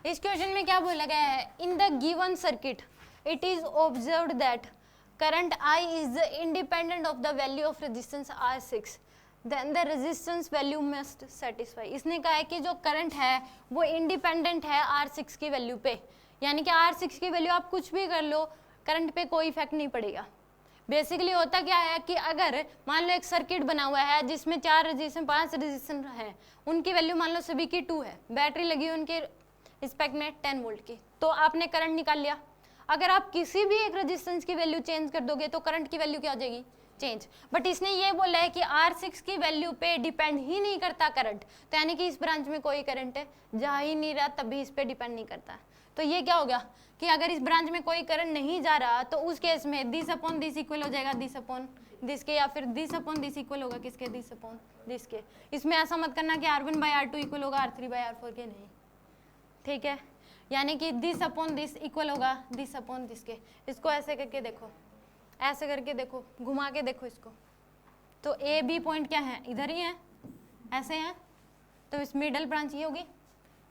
इस क्वेश्चन में क्या बोला गया है, in the given circuit it is observed that current I is independent of the value of resistance R6 then the resistance value must satisfy। इसने कहा है कि जो करंट है वो इंडिपेंडेंट है R6 की वैल्यू पे, यानी कि R6 की वैल्यू आप कुछ भी कर लो करंट पे कोई इफेक्ट नहीं पड़ेगा। बेसिकली होता क्या है कि अगर मान लो एक सर्किट बना हुआ है जिसमें 4 रेजिस्टेंस 5 रेजिस्टेंस है, उनकी वैल्यू मान लो सभी की 2 है, बैटरी लगी है उनके रिस्पेक्ट में 10 वोल्ट की, तो आपने करंट निकाल लिया। अगर आप किसी भी एक रेजिस्टेंस की वैल्यू चेंज कर दोगे तो करंट की वैल्यू क्या हो जाएगी, चेंज। बट इसने ये बोला है कि R6 की वैल्यू पे डिपेंड ही नहीं करता करंट, तो यानी कि इस ब्रांच में कोई करंट जा ही नहीं रहा, तभी इस पे डिपेंड नहीं करता। तो ये क्या हो गया कि अगर इस ब्रांच में कोई करंट नहीं जा रहा तो उस केस में दिस अपॉन दिस इक्वल हो जाएगा दिस अपॉन दिस के, या फिर दिस अपॉन दिस इक्वल होगा किसके, दिस अपॉन दिस के। इसमें ऐसा मत करना कि R1/R2 इक्वल होगा R3/R4 के, नहीं, ठीक है। यानी कि दिस अपॉन दिस इक्वल होगा दिस अपॉन दिस के। इसको ऐसे करके देखो, ऐसे करके देखो, घुमा के देखो इसको, तो ए बी पॉइंट क्या है, इधर ही है, ऐसे है, तो इस मिडल ब्रांच ये होगी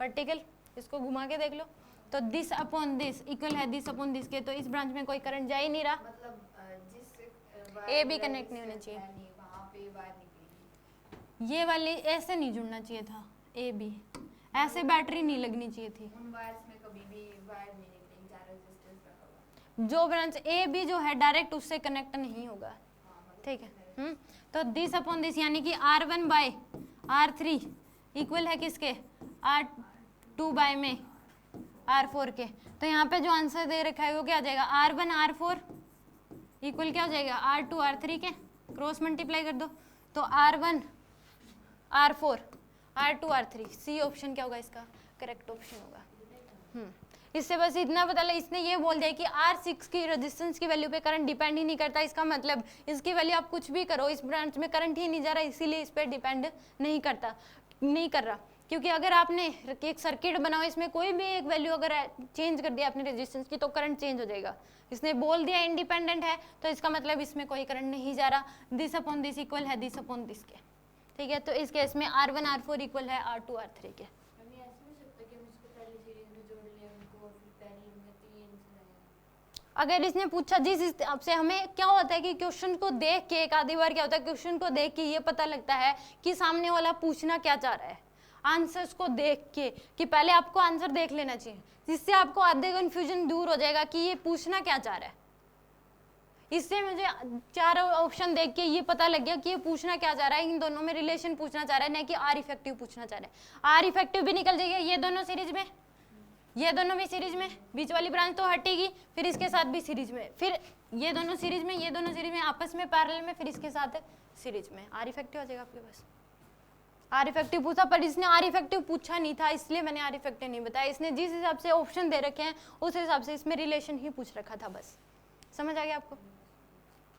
वर्टिकल। इसको घुमा के देख लो, तो दिस अपॉन दिस इक्वल है दिस अपॉन दिस के, तो इस ब्रांच में कोई करंट जा ही नहीं रहा, मतलब जिस ए बी कनेक्ट नहीं होना चाहिए, वहाँ पे वायर निकलेगी। ये वाली ऐसे नहीं जुड़ना चाहिए था, ए बी ऐसे बैटरी नहीं लगनी चाहिए थी। उन वायर्स में कभी भी वायर नहीं निकलेगी जहाँ रेजिस्टेंस रखा हुआ। जो ब्रांच ए बी जो है डायरेक्ट उससे कनेक्ट नहीं होगा, ठीक है। तो दिस अपॉन दिस यानी कि R1/R3 इक्वल है किसके, R2 में R4 के। तो यहाँ पे जो आंसर दे रखा है वो क्या आ जाएगा, R1/R4 इक्वल क्या हो जाएगा R2/R3 के, क्रॉस मल्टीप्लाई कर दो, तो R1/R4 R2/R3, सी ऑप्शन क्या होगा इसका, करेक्ट ऑप्शन होगा। इससे बस इतना पता लगा, इसने ये बोल दिया कि R6 की रेजिस्टेंस की वैल्यू पे करंट डिपेंड ही नहीं करता। इसका मतलब इसकी वैल्यू आप कुछ भी करो, इस ब्रांच में करंट ही नहीं जा रहा, इसीलिए इस पर डिपेंड नहीं कर रहा। क्योंकि अगर आपने एक सर्किट बनाओ, इसमें कोई भी एक वैल्यू अगर चेंज कर दिया अपने रेजिस्टेंस की तो करंट चेंज हो जाएगा। इसने बोल दिया इंडिपेंडेंट है, तो इसका मतलब इसमें कोई करंट नहीं जा रहा, दिस अपॉन दिस इक्वल है दिस अपॉन दिस के, ठीक है। तो इस केस में R1/R4 इक्वल है R2/R3 के। अगर इसने पूछा जिस हिसाब से, हमें क्या होता है कि क्वेश्चन को देख के, एक आधी बार क्या होता है क्वेश्चन को देख के ये पता लगता है कि सामने वाला पूछना क्या चाह रहा है, आंसर्स को देख के, कि पहले आपको आंसर देख लेना चाहिए, जिससे आपको आधे कंफ्यूजन दूर हो जाएगा कि ये पूछना क्या चाह रहा है। इससे मुझे 4 ऑप्शन देख के ये पता लग गया कि ये पूछना क्या चाह रहा है, इन दोनों में रिलेशन पूछना चाह रहा है, नहीं कि आर इफेक्टिव पूछना चाह रहा है। आर इफेक्टिव भी निकल जाएगा, ये दोनों सीरीज में, ये दोनों भी सीरीज में, बीच वाली ब्रांच तो हटेगी, फिर इसके साथ भी सीरीज में, फिर ये दोनों सीरीज में, ये दोनों सीरीज में आपस में पैरेलल में, फिर इसके साथ सीरीज में, आर इफेक्टिव हो जाएगा आपके पास। आर इफेक्टिव पूछा, पर इसने आर इफेक्टिव पूछा नहीं था, इसलिए मैंने आर इफेक्टिव नहीं बताया। इसने जिस हिसाब से ऑप्शन दे रखे हैं उस हिसाब से इसमें रिलेशन ही पूछ रखा था, बस। समझ आ गया आपको?